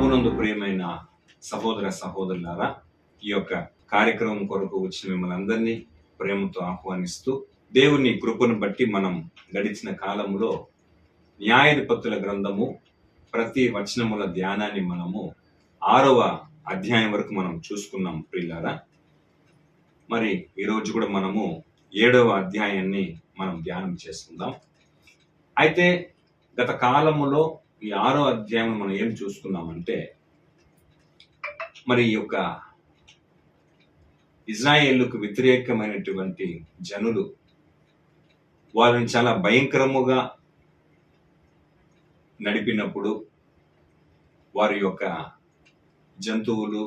ప్రభునందు ప్రియమైన సహోదర సహోదరులారా, ఈ యొక్క కార్యక్రమం కొరకు వచ్చిన మిమ్మల్ని అందరినీ ప్రేమతో ఆహ్వానిస్తూ, దేవుని కృపను బట్టి మనం గడిచిన కాలంలో న్యాయాధిపతుల గ్రంథము ప్రతి వచనముల ధ్యానాన్ని మనము 6వ అధ్యాయం వరకు మనం చూసుకున్నాం ప్రియులారా. మరి ఈరోజు కూడా మనము 7వ అధ్యాయాన్ని మనం ధ్యానం చేసుకుందాం. అయితే గత కాలములో ఈ 6వ అధ్యాయంలో మనం ఏం చూసుకున్నామంటే, మరి ఈ యొక్క ఇజ్రాయేలుకు వ్యతిరేకమైనటువంటి జనులు వారిని చాలా భయంకరముగా నడిపినప్పుడు వారి యొక్క జంతువులు,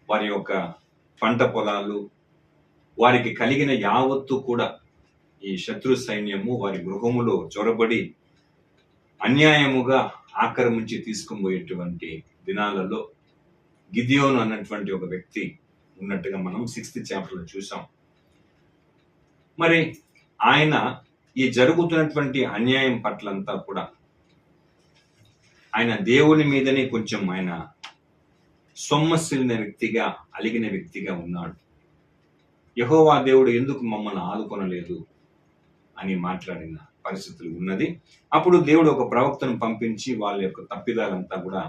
వారి యొక్క పంట పొలాలు, వారికి కలిగిన యావత్తు కూడా ఈ శత్రు సైన్యము వారి గృహములో చొరబడి అన్యాయముగా ఆక్రమించి తీసుకుని పోయేటువంటి దినాలలో గిదియోను అన్నటువంటి ఒక వ్యక్తి ఉన్నట్టుగా మనం 6th చాప్టర్లో చూసాం. మరి ఆయన ఈ జరుగుతున్నటువంటి అన్యాయం పట్లంతా కూడా ఆయన దేవుని మీదనే కొంచెం ఆయన సొమ్మసిల్లిన వ్యక్తిగా, అలిగిన వ్యక్తిగా ఉన్నాడు. యెహోవా దేవుడు ఎందుకు మమ్మల్ని ఆదుకొనలేదు అని మాట్లాడిన పరిస్థితులు ఉన్నది. అప్పుడు దేవుడు ఒక ప్రవక్తను పంపించి వాళ్ళ యొక్క తప్పిదాలంతా కూడా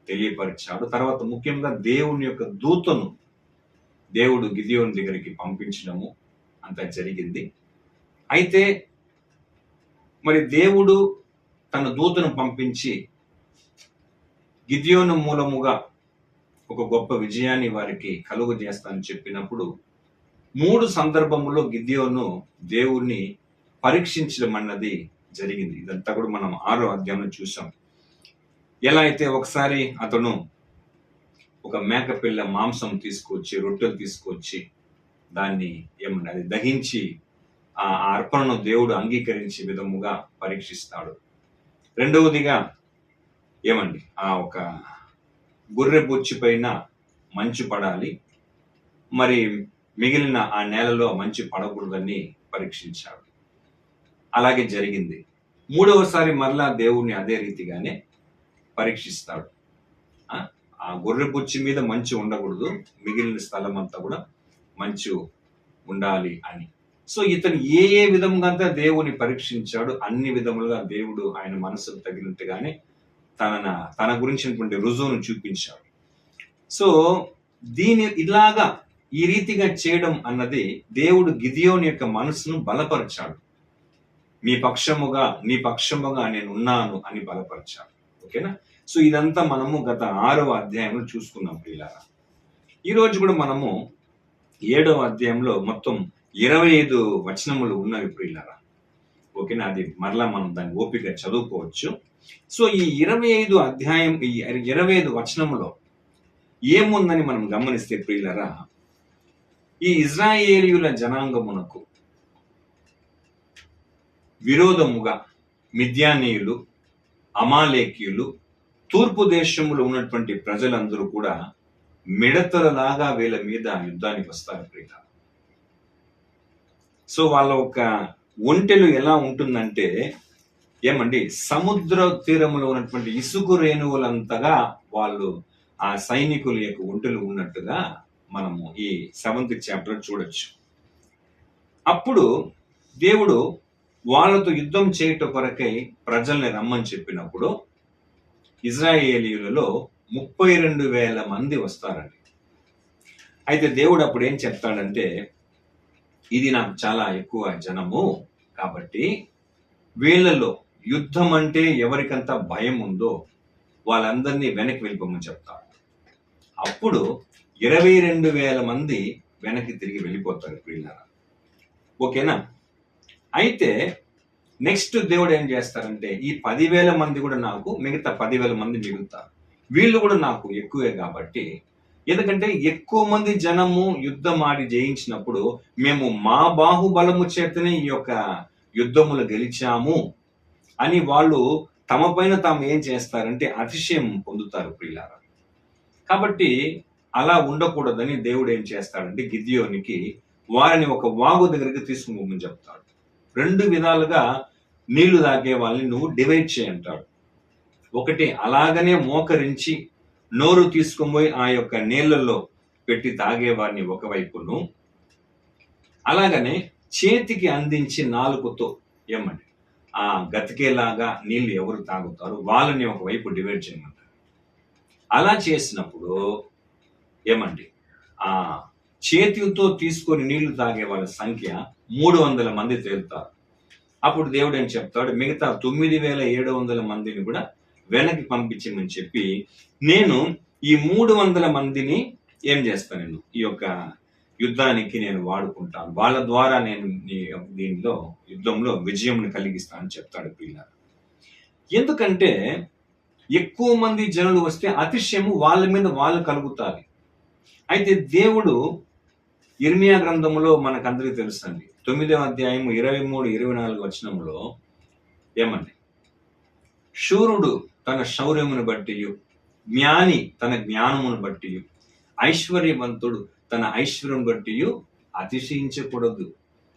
తెలియపరిచాడు. తర్వాత ముఖ్యంగా దేవుని యొక్క దూతను దేవుడు గిదియోను దగ్గరికి పంపించడము అంతా జరిగింది. అయితే మరి దేవుడు తన దూతను పంపించి గిదియోను మూలముగా ఒక గొప్ప విజయాన్ని వారికి కలుగు చేస్తానని చెప్పినప్పుడు 3 సందర్భములో గిదియోను దేవుణ్ణి పరీక్షించడం అన్నది జరిగింది. ఇదంతా కూడా మనం 6వ అధ్యాయంలో చూసాం. ఎలా అయితే ఒకసారి అతను ఒక మేకపిల్ల మాంసం తీసుకొచ్చి, రొట్టెలు తీసుకొచ్చి దాన్ని అది దహించి ఆ అర్పణను దేవుడు అంగీకరించే విధముగా పరీక్షిస్తాడు. రెండవదిగా ఆ ఒక గొర్రె బొచ్చి పైన మంచు పడాలి, మరి మిగిలిన ఆ నేలలో మంచు పడకూడదని పరీక్షించాడు. అలాగే జరిగింది. 3వసారి మరలా దేవుణ్ణి అదే రీతిగానే పరీక్షిస్తాడు. ఆ గొర్రె బొచ్చి మీద మంచు ఉండకూడదు, మిగిలిన స్థలం అంతా కూడా మంచు ఉండాలి అని. సో ఇతను ఏ విధంగా దేవుని పరీక్షించాడు, అన్ని విధములుగా దేవుడు ఆయన మనసుకు తగినట్టుగానే తన గురించినటువంటి రుజువును చూపించాడు. సో ఇలాగా ఈ రీతిగా చేయడం అన్నది దేవుడు గిదియోను యొక్క మనసును బలపరిచాడు. నీ పక్షముగా నేను ఉన్నాను అని బలపరిచాడు. ఓకేనా? సో ఇదంతా మనము గత 6వ అధ్యాయంలో చూసుకున్నాం ప్రియులారా. ఈ రోజు కూడా మనము 7వ అధ్యాయంలో మొత్తం 25 వచనములు ఉన్నవి ప్రియులారా. ఓకేనా? అది మరలా మనం దాన్ని ఓపిక చదువుకోవచ్చు. సో ఈ 25 వచనములో ఏముందని మనం గమనిస్తే ప్రియులారా, ఈ ఇజ్రాయేలీయుల జనాంగమునకు విరోధముగా మిద్యానీయులు, అమాలేకీయులు, తూర్పు దేశంలో ఉన్నటువంటి ప్రజలందరూ కూడా మిడతలలాగా వీళ్ళ మీద యుద్ధానికి వస్తారు ప్రియులారా. సో వాళ్ళ ఒక ఒంటెలు ఎలా ఉంటుందంటే సముద్ర తీరములో ఉన్నటువంటి ఇసుక రేణువులంతగా వాళ్ళు ఆ సైనికుల యొక్క ఒంటెలు ఉన్నట్టుగా మనము ఈ 7th చాప్టర్ చూడొచ్చు. అప్పుడు దేవుడు వాళ్ళతో యుద్ధం చేయటం కొరకై ప్రజల్ని రమ్మని చెప్పినప్పుడు ఇజ్రాయేలీయులలో 32,000 మంది వస్తారండి. అయితే దేవుడు అప్పుడు ఏం చెప్తాడంటే, ఇది నాకు చాలా ఎక్కువ జనము కాబట్టి వీళ్ళలో యుద్ధం అంటే ఎవరికంతా భయం ఉందో వాళ్ళందరినీ వెనక్కి వెళ్ళిపోమని చెప్తాడు. అప్పుడు 22,000 మంది వెనక్కి తిరిగి వెళ్ళిపోతారు ప్రియులారా. ఓకేనా? అయితే నెక్స్ట్ దేవుడు ఏం చేస్తారంటే, ఈ 10,000 మంది కూడా నాకు, మిగతా 10,000 మంది మిగులుతారు. వీళ్ళు కూడా నాకు ఎక్కువే కాబట్టి, ఎందుకంటే ఎక్కువ మంది జనము యుద్ధం ఆడి జయించినప్పుడు మేము మా బాహుబలము చేతనే ఈ యొక్క యుద్ధములు గెలిచాము అని వాళ్ళు తమ పైన తాము ఏం చేస్తారంటే అతిశయం పొందుతారు ప్రియులారా. కాబట్టి అలా ఉండకూడదని దేవుడు ఏం చేస్తాడంటే గిద్యోనికి వారిని ఒక వాగు దగ్గరికి తీసుకుని చెప్తాడు. 2 విధాలుగా నీళ్లు తాగే వాళ్ళని నువ్వు డివైడ్ చేయంటాడు. ఒకటి అలాగనే మోకరించి నోరు తీసుకుపోయి ఆ యొక్క నీళ్ళల్లో పెట్టి తాగేవారిని ఒకవైపును, అలాగనే చేతికి అందించి నాలుకతో ఏమండి ఆ గతికేలాగా నీళ్లు ఎవరు తాగుతారు వాళ్ళని ఒకవైపు డివైడ్ చేయమంటారు. అలా చేసినప్పుడు ఏమండి ఆ చేతితో తీసుకొని నీళ్లు తాగే వాళ్ళ సంఖ్య 300 మంది తేలుతారు. అప్పుడు దేవుడు ఏం చెప్తాడు, మిగతా 9,700 మందిని కూడా వెనక్కి పంపించమని చెప్పి, నేను ఈ 300 మందిని ఏం చేస్తాను, నేను ఈ యొక్క యుద్ధానికి నేను వాడుకుంటాను, వాళ్ళ ద్వారా నేను దీనిలో యుద్ధంలో విజయం కలిగిస్తానని చెప్తాడు పిల్లలు. ఎందుకంటే ఎక్కువ మంది జనులు వస్తే అతిశయము వాళ్ళ మీద వాళ్ళు కలుగుతారు. అయితే దేవుడు ఇర్మియా గ్రంథములో మనకందరికీ తెలుసండి, 9వ అధ్యాయము 23-24 వచనంలో ఏమండి, శూరుడు తన శౌర్యమును బట్టి, జ్ఞాని తన జ్ఞానమును బట్టి, ఐశ్వర్యవంతుడు తన ఐశ్వర్యం బట్టి అతిశయించకూడదు.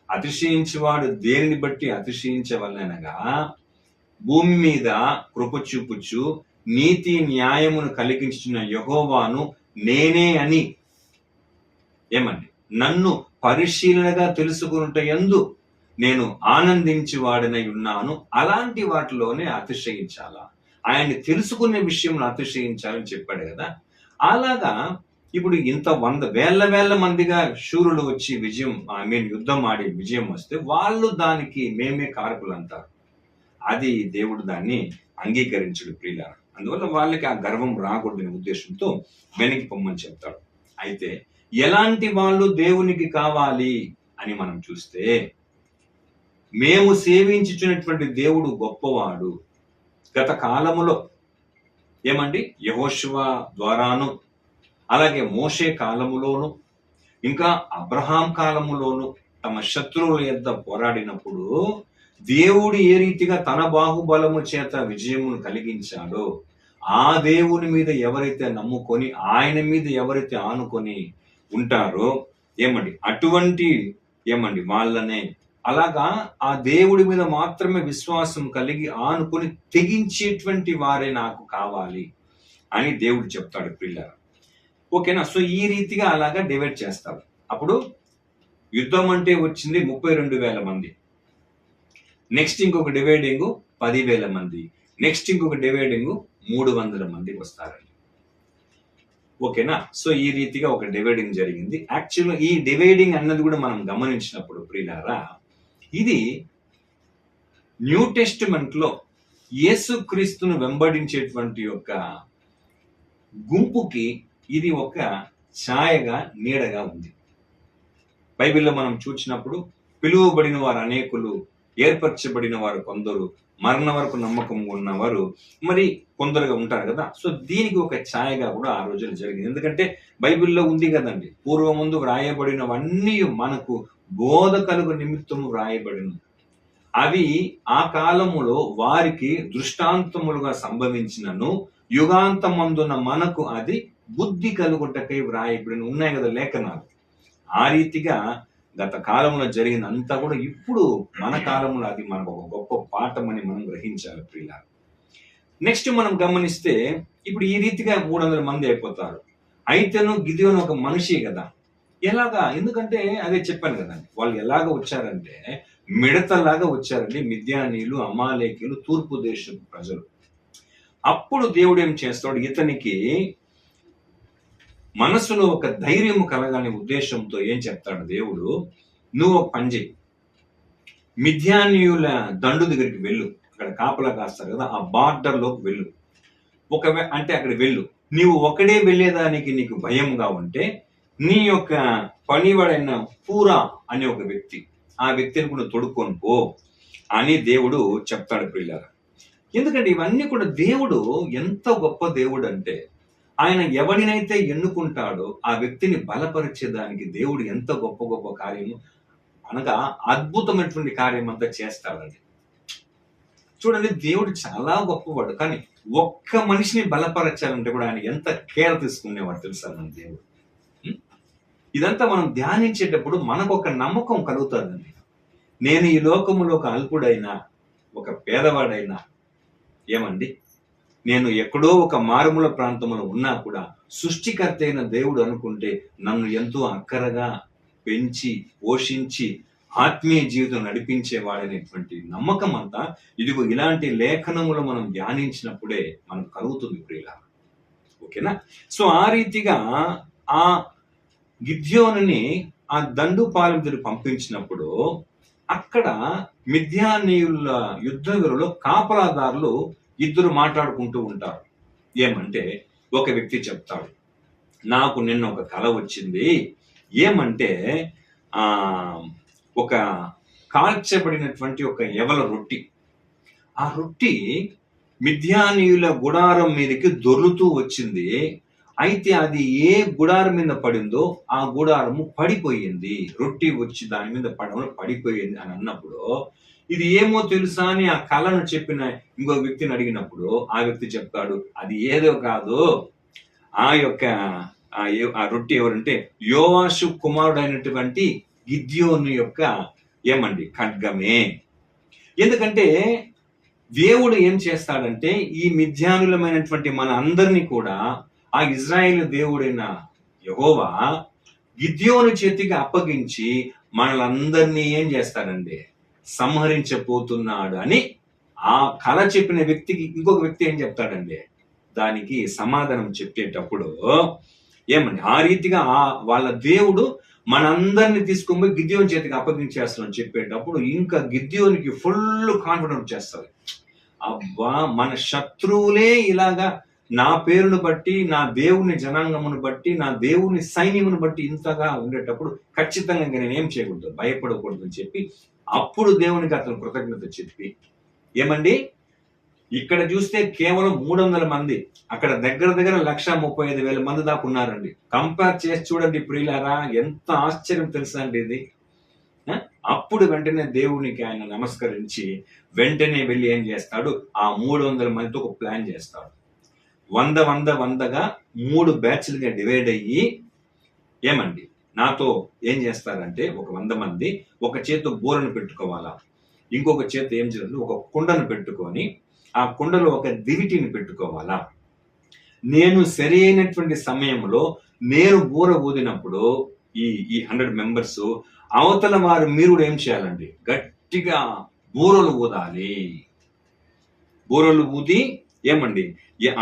అతిశయించేవాడు దేనిని బట్టి అతిశయించవలనగా, భూమి మీద కృప చూపుచు నీతి న్యాయమును కలిగించిన యెహోవాను నేనే అని ఏమండి నన్ను పరిశీలనగా తెలుసుకున్నట యందు నేను ఆనందించేవాడనై ఉన్నాను. అలాంటి వాటిలోనే అతిశయించాలా, ఆయన్ని తెలుసుకునే విషయంలో అతిశయించాలని చెప్పాడు కదా. అలాగా ఇప్పుడు ఇంత వేల మందిగా శూరులు వచ్చి విజయం యుద్ధం ఆడి విజయం వస్తే వాళ్ళు దానికి మేమే కారకులు అంటారు. అది దేవుడు దాన్ని అంగీకరించడు ప్రియులారా. అందువల్ల వాళ్ళకి ఆ గర్వం రాకూడదనే ఉద్దేశంతో వెనక్కి పొమ్మని చెప్తాడు. అయితే ఎలాంటి వాళ్ళు దేవునికి కావాలి అని మనం చూస్తే, మేము సేవించుచున్నటువంటి దేవుడు గొప్పవాడు. గత కాలములో ఏమండి యెహోషువ ద్వారాను, అలాగే మోషే కాలములోను, ఇంకా అబ్రహాం కాలములోను తమ శత్రువుల యొద్ద పోరాడినప్పుడు దేవుడు ఏ రీతిగా తన బాహుబలము చేత విజయమును కలిగించాడో, ఆ దేవుని మీద ఎవరైతే నమ్ముకొని ఆయన మీద ఎవరైతే ఆనుకొని ఉంటారో ఏమండి అటువంటి ఏమండి వాళ్ళనే, అలాగా ఆ దేవుడి మీద మాత్రమే విశ్వాసం కలిగి ఆనుకొని తెగించేటువంటి వారే నాకు కావాలి అని దేవుడు చెప్తాడు పిల్లలు. ఓకేనా. సో ఈ రీతిగా అలాగా డివైడ్ చేస్తారు. అప్పుడు యుద్ధం అంటే వచ్చింది 32,000 మంది, నెక్స్ట్ ఇంకొక డివైడింగ్ 10,000 మంది, నెక్స్ట్ ఇంకొక డివైడింగ్ 300 మందికి వస్తారండి. ఓకేనా. సో ఈ రీతిగా ఒక డివైడింగ్ జరిగింది. యాక్చువల్గా ఈ డివైడింగ్ అన్నది కూడా మనం గమనించినప్పుడు ప్రియులారా, ఇది న్యూ టెస్టిమెంట్ లో యేసుక్రీస్తును వెంబడించేటువంటి యొక్క గుంపుకి ఇది ఒక ఛాయగా నీడగా ఉంది. బైబిల్లో మనం చూసినప్పుడు పిలువబడిన వారు అనేకులు, ఏర్పరచబడిన వారు కొందరు, మరణ వరకు నమ్మకం ఉన్నవారు మరి కొందరుగా ఉంటారు కదా. సో దీనికి ఒక ఛాయగా కూడా ఆ రోజులు జరిగింది. ఎందుకంటే బైబిల్లో ఉంది కదండి, పూర్వముందు వ్రాయబడినవన్నీ మనకు బోధకులకు నిమిత్తము వ్రాయబడిన, అవి ఆ కాలములో వారికి దృష్టాంతములుగా సంభవించినను యుగాంతమందున మనకు అది బుద్ధి కలుగుటకై వ్రాయబడిన ఉన్నాయి కదా లేఖనాలు. ఆ రీతిగా గత కాలంలో జరిగిన అంతా కూడా ఇప్పుడు మన కాలంలో అది మనకు ఒక గొప్ప పాఠం అని మనం గ్రహించాలి ప్రియుల. నెక్స్ట్ మనం గమనిస్తే ఇప్పుడు ఈ రీతిగా 300 మంది అయిపోతారు. అయితేను గిదెయోను ఒక మనిషి కదా, ఎలాగా, ఎందుకంటే అదే చెప్పాను కదండి, వాళ్ళు ఎలాగ వచ్చారంటే మిడతలాగా వచ్చారండి, మిద్యానీయులు, అమాలేకీయులు, తూర్పు దేశపు ప్రజలు. అప్పుడు దేవుడు ఏం చేస్తాడు, ఇతనికి మనసులో ఒక ధైర్యం కలగానే ఉద్దేశంతో ఏం చెప్తాడు దేవుడు, నువ్వు ఒక పని చేయి, మిద్యానీయుల దండు దగ్గరికి వెళ్ళు, అక్కడ కాపలా కాస్తారు కదా, ఆ బార్డర్ లోకి వెళ్ళు. అంటే అక్కడ వెళ్ళు, నీవు ఒకడే వెళ్ళేదానికి నీకు భయంగా ఉంటే నీ యొక్క పనివాడైన పూరా అనే ఒక వ్యక్తి, ఆ వ్యక్తిని కూడా తొడుక్కొని పో అని దేవుడు చెప్తాడు పిల్లల. ఎందుకంటే ఇవన్నీ కూడా దేవుడు ఎంత గొప్ప దేవుడు అంటే, ఆయన ఎవరినైతే ఎన్నుకుంటాడో ఆ వ్యక్తిని బలపరిచేదానికి దేవుడు ఎంత గొప్ప గొప్ప కార్యము అనగా అద్భుతమైనటువంటి కార్యం అంతా చేస్తాడండి. చూడండి, దేవుడు చాలా గొప్పవాడు, కానీ ఒక్క మనిషిని బలపరచాలంటే కూడా ఆయన ఎంత కేర్ తీసుకునేవాడు తెలుసా మన దేవుడు. ఇదంతా మనం ధ్యానించేటప్పుడు మనకు ఒక నమ్మకం కలుగుతుందండి. నేను ఈ లోకములో ఒక అల్పుడైనా, ఒక పేదవాడైనా ఏమండి నేను ఎక్కడో ఒక మారుమూల ప్రాంతంలో ఉన్నా కూడా సృష్టికర్త అయిన దేవుడు అనుకుంటే నన్ను ఎంతో అక్కరగా పెంచి పోషించి ఆత్మీయ జీవితం నడిపించేవాడనేటువంటి నమ్మకం అంతా ఇదిగో ఇలాంటి లేఖనములు మనం ధ్యానించినప్పుడే మనకు కలుగుతుంది ప్రియుల. ఓకేనా? సో ఆ రీతిగా ఆ గిద్యోనుని ఆ దండుపాలెం పంపించినప్పుడు అక్కడ మిద్యానీయుల యుద్ధ వీరులు కాపలాదారులు ఇద్దరు మాట్లాడుకుంటూ ఉంటారు. ఏమంటే ఒక వ్యక్తి చెప్తాడు, నాకు నిన్న ఒక కల వచ్చింది. ఏమంటే ఒక కాల్చబడినటువంటి ఒక యవల రొట్టి, ఆ రొట్టి మిద్యానీయుల గుడారం మీదకి దొర్లుతూ వచ్చింది. అయితే అది ఏ గుడారం మీద పడిందో ఆ గుడారము పడిపోయింది. రొట్టి వచ్చి దాని మీద పడిపోయింది అని అన్నప్పుడు ఇది ఏమో తెలుసా అని ఆ కళను చెప్పిన ఇంకో వ్యక్తిని అడిగినప్పుడు ఆ వ్యక్తి చెప్తాడు, అది ఏదో కాదు, ఆ రొట్టి ఎవరంటే యోవాషు కుమారుడు అయినటువంటి గిద్యోను యొక్క ఖడ్గమే. ఎందుకంటే దేవుడు ఏం చేస్తాడంటే ఈ మిద్యానులమైనటువంటి మన అందరినీ కూడా ఆ ఇజ్రాయేలు దేవుడైన యెహోవా గిద్యోను చేతికి అప్పగించి మనలందరినీ ఏం చేస్తాడండి, సంహరించబోతున్నాడు అని ఆ కళ చెప్పిన వ్యక్తికి ఇంకొక వ్యక్తి ఏం చెప్తాడండి, దానికి సమాధానం చెప్పేటప్పుడు ఆ రీతిగా వాళ్ళ దేవుడు మనందరినీ తీసుకొని గిద్యోని చేతికి అప్పగించేస్తామని చెప్పేటప్పుడు ఇంకా గిద్యోనికి ఫుల్ కాన్ఫిడెన్స్ చేస్తుంది. అబ్బా, మన శత్రువులే ఇలాగా నా పేరును బట్టి, నా దేవుని జనాంగమును బట్టి, నా దేవుని సైన్యమును బట్టి ఇంతగా ఉండేటప్పుడు ఖచ్చితంగా నేనేం చేయకూడదు, భయపడకూడదు అని చెప్పి అప్పుడు దేవునికి అతను కృతజ్ఞత చెప్పి ఏమండి ఇక్కడ చూస్తే కేవలం 300 మంది, అక్కడ దగ్గర 1,35,000 మంది దాకా ఉన్నారండి. కంపేర్ చేసి చూడండి ప్రియులారా, ఎంత ఆశ్చర్యం తెలుసా అండి ఇది. అప్పుడు వెంటనే దేవునికి ఆయన నమస్కరించి వెంటనే వెళ్ళి ఏం చేస్తాడు, ఆ 300 మందితో ఒక ప్లాన్ చేస్తాడు. 100గా 3 బ్యాచ్లుగా డివైడ్ అయ్యి నాతో ఏం చేస్తారంటే ఒక 100 మంది ఒక చేతితో బోరను పెట్టుకోవాలా, ఇంకొక చేతి ఏం చేయాలి, ఒక కుండను పెట్టుకొని ఆ కుండలో ఒక దివిటిని పెట్టుకోవాలా. నేను సరి అయినటువంటి సమయంలో నేను బూర ఊదినప్పుడు ఈ 100 మెంబర్స్ అవతల వారు మీరు కూడా ఏం చేయాలండి, గట్టిగా బూరలు ఊదాలి. బూరలు ఊది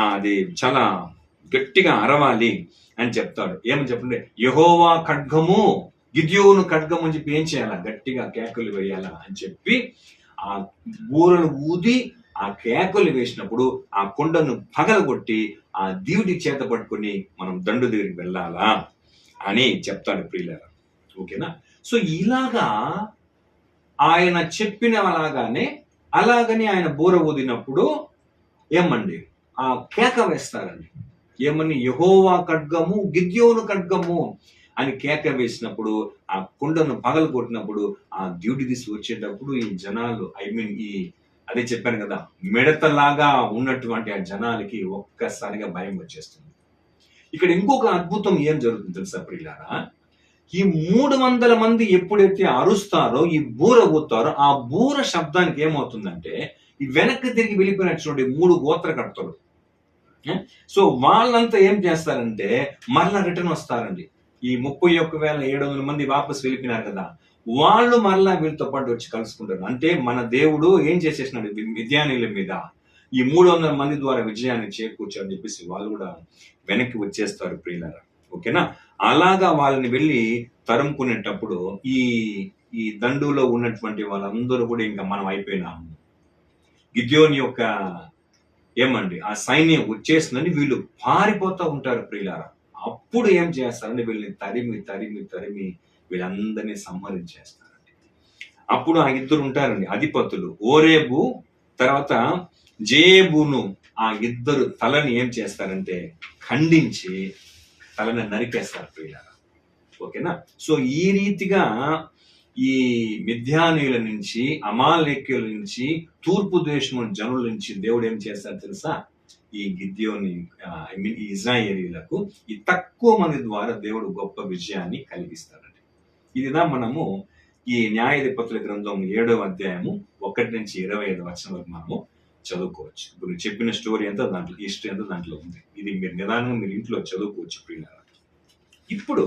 అది చాలా గట్టిగా అరవాలి అని చెప్తాడు. ఏమని చెప్పండి, యెహోవా ఖడ్గము, గిద్యోను ఖడ్గము అని చెప్పి ఏం చేయాలా, గట్టిగా కేకలు వేయాలా అని చెప్పి ఆ బూరలు ఊది ఆ కేకలు వేసినప్పుడు ఆ కొండను పగలగొట్టి ఆ దీవుడి చేత పట్టుకుని మనం దండు దగ్గరికి వెళ్ళాలా అని చెప్తాడు ప్రియులారా. ఓకేనా? సో ఇలాగా ఆయన చెప్పిన అలాగని ఆయన బూర ఊదినప్పుడు ఆ కేక వేస్తారండి. యెహోవా ఖడ్గము, గిద్యోను ఖడ్గము అని కేక వేసినప్పుడు ఆ కుండను పగలు కొట్టినప్పుడు ఆ డ్యూటీ తీసి వచ్చేటప్పుడు ఈ జనాలు అదే చెప్పాను కదా, మిడతలాగా ఉన్నటువంటి ఆ జనాలకి ఒక్కసారిగా భయం వచ్చేస్తుంది. ఇక్కడ ఇంకొక అద్భుతం ఏం జరుగుతుంది తెలుసా ప్రియులారా, ఈ 300 మంది ఎప్పుడైతే అరుస్తారో, ఈ బూర ఊతారో, ఆ బూర శబ్దానికి ఏమవుతుందంటే ఈ వెనక్కి తిరిగి వెళ్ళిపోయినటువంటి 3 గోత్రకర్తలు, సో వాళ్ళంతా ఏం చేస్తారంటే మరలా రిటర్న్ వస్తారండి. ఈ 31,700 మంది వాపస్ వెళ్ళిపోయినారు కదా, వాళ్ళు మరలా వీళ్ళతో పాటు వచ్చి కలుసుకుంటారు. అంటే మన దేవుడు ఏం చేసేసినాడు, మిద్యానీయుల మీద ఈ 300 మంది ద్వారా విజయాన్ని చేకూర్చారని చెప్పేసి వాళ్ళు కూడా వెనక్కి వచ్చేస్తారు ప్రియులారా. ఓకేనా? అలాగా వాళ్ళని వెళ్ళి తరుముకునేటప్పుడు ఈ దండులో ఉన్నటువంటి వాళ్ళందరూ కూడా ఇంకా మనం అయిపోయినాము, గిద్యోని యొక్క ఆ సైన్యం వచ్చేసిందని వీళ్ళు పారిపోతూ ఉంటారు ప్రియులారా. అప్పుడు ఏం చేస్తారంటే వీళ్ళని తరిమి వీళ్ళందరినీ సంహరించేస్తారండి. అప్పుడు ఆ ఇద్దరు ఉంటారండి అధిపతులు, ఓరేబు తర్వాత జేబును. ఆ ఇద్దరు తలని ఏం చేస్తారంటే ఖండించి తలని నరికేస్తారు ప్రియులారా. ఓకేనా? సో ఈ రీతిగా ఈ మిద్యానీయుల నుంచి, అమాలేక్యుల నుంచి, తూర్పు దేశం జనుల నుంచి దేవుడు ఏం చేస్తాడు తెలుసా, ఈ గిద్యోని ఇజ్రాయేలీలకు ఈ తక్కువ మంది ద్వారా దేవుడు గొప్ప విజయాన్ని కలిగిస్తాడండి. ఇదిదా మనము ఈ న్యాయాధిపతుల గ్రంథం 7వ అధ్యాయము 1 నుంచి 25 వచనం వరకు మనము చదువుకోవచ్చు. ఇప్పుడు నేను చెప్పిన స్టోరీ అంతా దాంట్లో, హిస్టరీ అంతా దాంట్లో ఉంది. ఇది మీరు నిదానంగా మీరు ఇంట్లో చదువుకోవచ్చు ప్రియులారా. ఇప్పుడు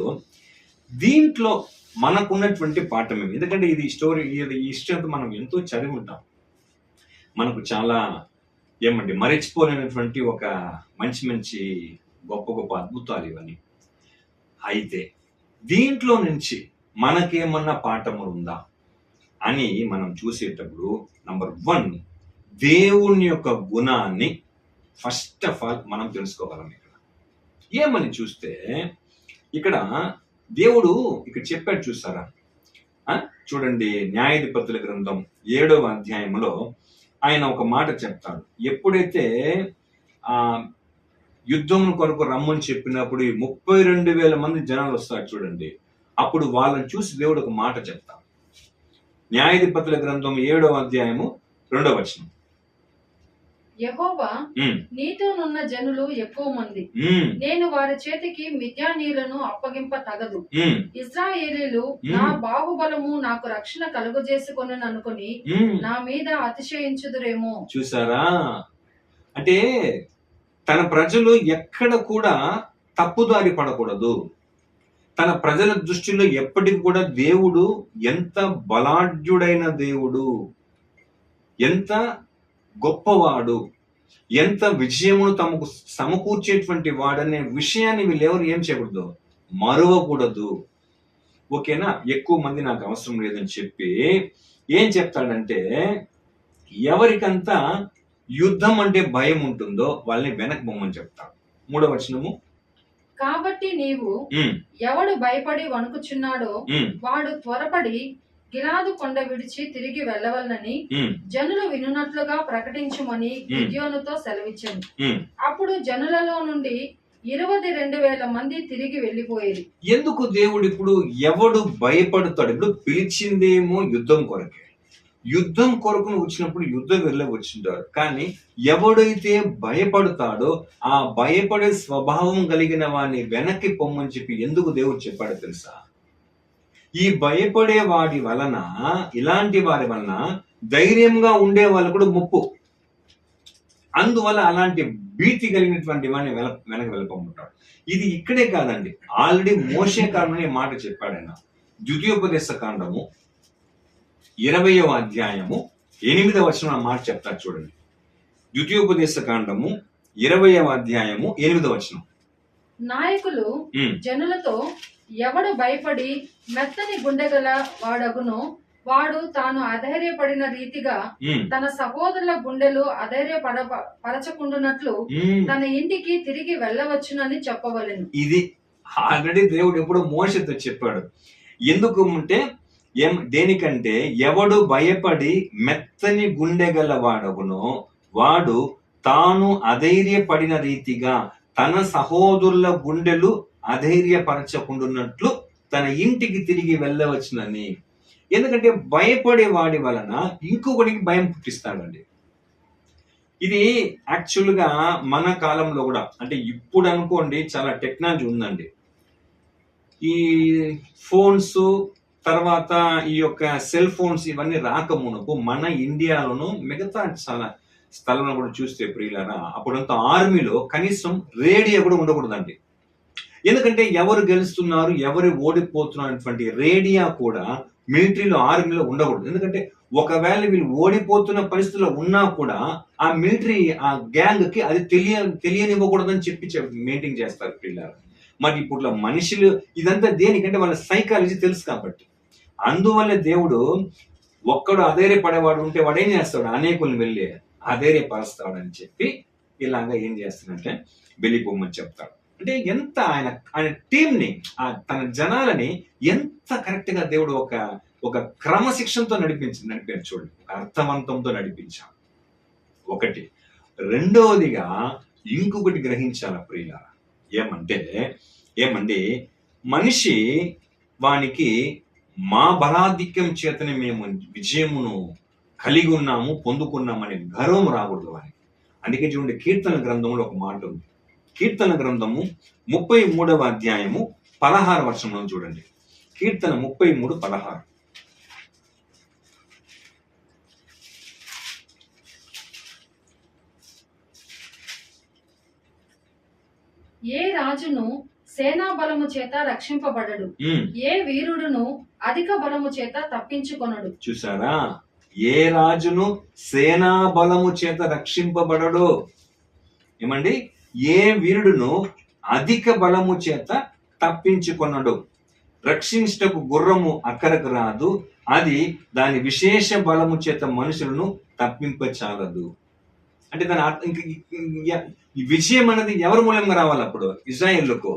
దీంట్లో మనకున్నటువంటి పాఠం ఏమి? ఎందుకంటే ఇది స్టోరీ, ఇది హిస్టరీ అంతా మనం ఎంతో చదివి ఉంటాం. మనకు చాలా మరిచిపోలేనటువంటి ఒక మంచి మంచి గొప్ప గొప్ప అద్భుతాలు ఇవన్నీ. అయితే దీంట్లో నుంచి మనకేమన్నా పాఠములు ఉందా అని మనం చూసేటప్పుడు నంబర్ 1, దేవుని యొక్క గుణాన్ని ఫస్ట్ ఆఫ్ ఆల్ మనం తెలుసుకోగలం. ఇక్కడ ఏమని చూస్తే, ఇక్కడ దేవుడు ఇక్కడ చెప్పాడు చూసారా, చూడండి, న్యాయాధిపతుల గ్రంథం 7వ అధ్యాయంలో ఆయన ఒక మాట చెప్తాడు. ఎప్పుడైతే యుద్ధం కొరకు రమ్మని చెప్పినప్పుడు 32,000 మంది జనాలు వస్తారు చూడండి, అప్పుడు వాళ్ళని చూసి దేవుడు ఒక మాట చెప్తాడు. న్యాయాధిపతుల గ్రంథం 7వ అధ్యాయము 2వ వచనం. యెహోవా, నీతోనున్న జనులు ఎక్కువ మంది, నేను వారి చేతికి మిద్యానీయులను అప్పగింప తగదు. ఇశ్రాయేలీయులు నా బాహుబలము నాకు రక్షణ కలుగజేసుకొనని అనుకుని నా మీద అతిశయించుదురేమో. చూసారా, అంటే తన ప్రజలు ఎక్కడ కూడా తప్పుదారి పడకూడదు. తన ప్రజల దృష్టిలో ఎప్పటికి కూడా దేవుడు ఎంత బలాఢ్యుడైన దేవుడు, ఎంత గొప్పవాడు, ఎంత విజయమును తమకు సమకూర్చేటువంటి వాడనే విషయాన్ని వీళ్ళెవరు ఏం చేయకూడదు, మరువకూడదు. ఓకేనా? ఎక్కువ మంది నాకు అవసరం లేదని చెప్పి ఏం చెప్తాడంటే, ఎవరికంతా యుద్ధం అంటే భయం ఉంటుందో వాళ్ళని వెనక్కి బొమ్మని చెప్తాడు. 3వ వచనము. కాబట్టి నీవు ఎవడు భయపడి వణుకుచున్నాడో వాడు త్వరపడి గిలాదు కొండ విడిచి తిరిగి వెళ్ళవలనని జనులు వినున్నట్లుగా ప్రకటించుమని గిద్యోనుతో సెలవిచ్చాను. అప్పుడు జనులలో నుండి 22,000 మంది తిరిగి వెళ్ళిపోయేది. ఎందుకు దేవుడు ఇప్పుడు ఎవడు భయపడతాడు? ఇప్పుడు పిలిచిందేమో యుద్ధం కొరకే. యుద్ధం కొరకు వచ్చినప్పుడు యుద్ధం వెళ్ళే వచ్చింటారు. కానీ ఎవడైతే భయపడతాడో ఆ భయపడే స్వభావం కలిగిన వాడిని వెనక్కి పొమ్మని చెప్పి ఎందుకు దేవుడు చెప్పాడో తెలుసా? ఈ భయపడే వాడి వలన, ఇలాంటి వారి వలన ధైర్యంగా ఉండే వాళ్ళు కూడా ముప్పు. అందువల్ల అలాంటి భీతి కలిగినటువంటి వాడిని వెనక్కి వెళ్ళిపోమంటాడు. ఇది ఇక్కడే కాదండి, ఆల్రెడీ మోషే కాలంలో మాట చెప్పాడు ఆయన. ద్వితీయోపదేశ కాండము 20వ అధ్యాయము 8వ వచనం మాట చెప్తాడు చూడండి. ద్వితీయోపదేశ కాండము 20వ అధ్యాయము 8వ వచనం. నాయకులు జనులతో, ఎవడు భయపడి మెత్తని గుండెగల వాడగునో వాడు తాను అధైర్యపడిన రీతిగా తన సహోదరుల గుండెలు అధైర్యపరచకుండానట్లు తన ఇంటికి తిరిగి వెళ్ళవచ్చునని చెప్పవలెను. ఇది ఆల్రెడీ దేవుడు ఎప్పుడు మోషేతో చెప్పాడు. ఎందుకు అంటే దేనికంటే, ఎవడు భయపడి మెత్తని గుండె గల వాడగునో వాడు తాను అధైర్యపడిన రీతిగా తన సహోదరుల గుండెలు అధైర్యపరచకుండాన్నట్లు తన ఇంటికి తిరిగి వెళ్ళవచ్చునని. ఎందుకంటే భయపడే వాడి వలన ఇంకొకటికి భయం పుట్టిస్తాడండి. ఇది యాక్చువల్గా మన కాలంలో కూడా, అంటే ఇప్పుడు అనుకోండి చాలా టెక్నాలజీ ఉందండి. ఈ ఫోన్స్ తర్వాత ఈ యొక్క సెల్ ఫోన్స్ ఇవన్నీ రాకమునపు మన ఇండియాలోను మిగతా చాలా స్థలంలో కూడా చూస్తే ప్రియులారా, అప్పుడంతా ఆర్మీలో కనీసం రేడియో కూడా ఉండకూడదండి. ఎందుకంటే ఎవరు గెలుస్తున్నారు, ఎవరు ఓడిపోతున్నారు అనేటువంటి రేడియో కూడా మిలిటరీలో, ఆర్మీలో ఉండకూడదు. ఎందుకంటే ఒకవేళ వీళ్ళు ఓడిపోతున్న పరిస్థితుల్లో ఉన్నా కూడా ఆ మిలిటరీ, ఆ గ్యాంగ్ కి అది తెలియనివ్వకూడదని చెప్పి మెయింటైన్ చేస్తారు పిల్లలు. మరి ఇప్పుడు మనుషులు ఇదంతా దేనికంటే వాళ్ళ సైకాలజీ తెలుసు కాబట్టి. అందువల్ల దేవుడు ఒక్కడు అధైర్యపడేవాడు ఉంటే వాడు ఏం చేస్తాడు, అనేకుల్ని వెళ్ళి అధైర్యపరుస్తాడని చెప్పి ఇలాగా ఏం చేస్తాడంటే వెళ్ళిపోమని చెప్తాడు. అంటే ఎంత ఆయన టీంని, తన జనాలని ఎంత కరెక్ట్ గా దేవుడు ఒక క్రమశిక్షణతో నడిపాడు చూడండి, ఒక అర్థవంతంతో నడిపించాడు. ఒకటి. రెండవదిగా ఇంకొకటి గ్రహించాల ప్రియుల, ఏమండి మనిషి వానికి మా బలాధిక్యం చేతనే మేము విజయమును కలిగి ఉన్నాము, పొందుకున్నామని గర్వం రాకూడదు వానికి. అందుకే చూడండి, కీర్తన గ్రంథంలో ఒక మాట ఉంది. కీర్తన గ్రంథము 33వ అధ్యాయము 16వ వచనంలో చూడండి. కీర్తన 33:16. ఏ రాజును సేనా బలము చేత రక్షింపబడడు, ఏ వీరుడును అధిక బలము చేత తప్పించుకొనడు. చూసారా, ఏ రాజును సేనా బలము చేత రక్షింపబడడు. ఏమండి, ఏ వీరుడును అధిక బలము చేత తప్పించుకొనడు. రక్షించుటకు గుర్రము అక్కరకు రాదు, అది దాని విశేష బలము చేత మనుషులను తప్పింపచాలదు. అంటే ఈ విజయం అనేది ఎవరి మూలంగా రావాలి? అప్పుడు ఇజ్రాయేలుకు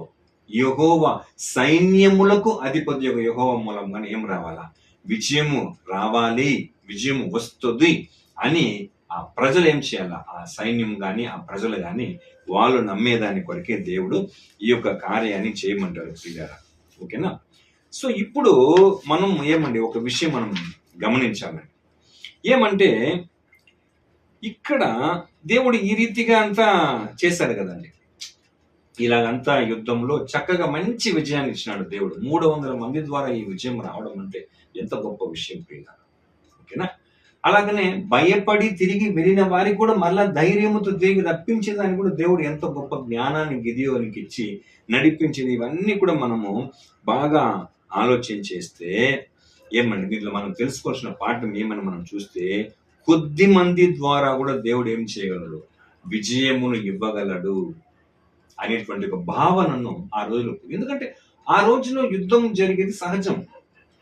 యెహోవా సైన్యములకు అధిపతి యెహోవా మూలంగానే ఏం రావాలా? విజయము రావాలి, విజయము వస్తుంది అని ఆ ప్రజలు ఏం చేయాలా? ఆ సైన్యం గాని ఆ ప్రజలు గాని వాళ్ళు నమ్మేదాని కొరకే దేవుడు ఈ యొక్క కార్యాన్ని చేయమంటారు ప్రియులారా. ఓకేనా? సో ఇప్పుడు మనం ఏమండి ఒక విషయం మనం గమనించాలండి. ఏమంటే ఇక్కడ దేవుడు ఈ రీతిగా అంతా చేశాడు కదండి. ఇలాగంతా యుద్ధంలో చక్కగా మంచి విజయాన్ని ఇచ్చినాడు దేవుడు. 300 మంది ద్వారా ఈ విజయం రావడం అంటే ఎంత గొప్ప విషయం ప్రియులారా. ఓకేనా? అలాగనే భయపడి తిరిగి వెళ్ళిన వారికి కూడా మళ్ళా ధైర్యముతో తిరిగి రప్పించేదానికి కూడా దేవుడు ఎంత గొప్ప జ్ఞానాన్ని గిదియోనికి ఇచ్చి నడిపించింది. ఇవన్నీ కూడా మనము బాగా ఆలోచన చేస్తే ఏమండి, దీంట్లో మనం తెలుసుకోవాల్సిన పాఠం ఏమని మనం చూస్తే, కొద్ది మంది ద్వారా కూడా దేవుడు ఏం చేయగలడు? విజయమును ఇవ్వగలడు అనేటువంటి ఒక భావనను ఆ రోజులో, ఎందుకంటే ఆ రోజులో యుద్ధం జరిగేది సహజం,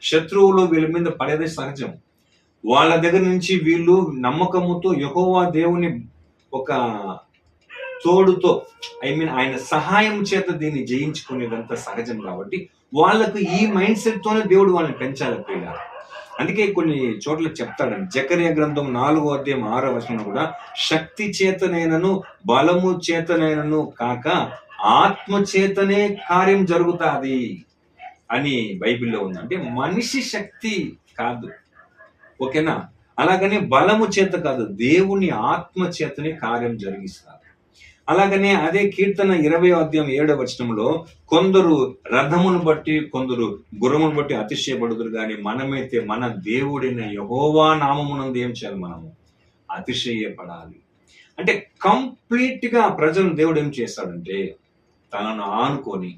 శత్రువులు వీళ్ళ మీద పడేది సహజం. వాళ్ళ దగ్గర నుంచి వీళ్ళు నమ్మకముతో యెహోవా దేవుని ఒక తోడుతో ఆయన సహాయం చేత దీన్ని జయించుకునేదంతా సహజం కాబట్టి వాళ్ళకు ఈ మైండ్ సెట్ తోనే దేవుడు వాళ్ళని పెంచాలి ప్రియులారా. అందుకే కొన్ని చోట్ల చెప్తాడండి, జకర్యా గ్రంథం 4వ అధ్యాయం 6వ వచనంలో కూడా, శక్తి చేతనైనను బలము చేతనైనను కాక ఆత్మ చేతనే కార్యం జరుగుతాది అని బైబిల్లో ఉంది. అంటే మనిషి శక్తి కాదు, ఓకేనా? అలాగనే బలము చేత కాదు, దేవుని ఆత్మ చేతనే కార్యం జరిగిస్తారు. అలాగనే అదే కీర్తన 20వ అధ్యాయం 7వ వచనంలో, కొందరు రథమును బట్టి కొందరు గుర్రమును బట్టి అతిశయపడుదురు కానీ మనమైతే మన దేవుడైన యెహోవా నామమునందు ఏం చేయాలి? మనము అతిశయపడాలి. అంటే కంప్లీట్ గా ప్రజలను దేవుడు ఏం చేస్తాడంటే తనను ఆనుకొని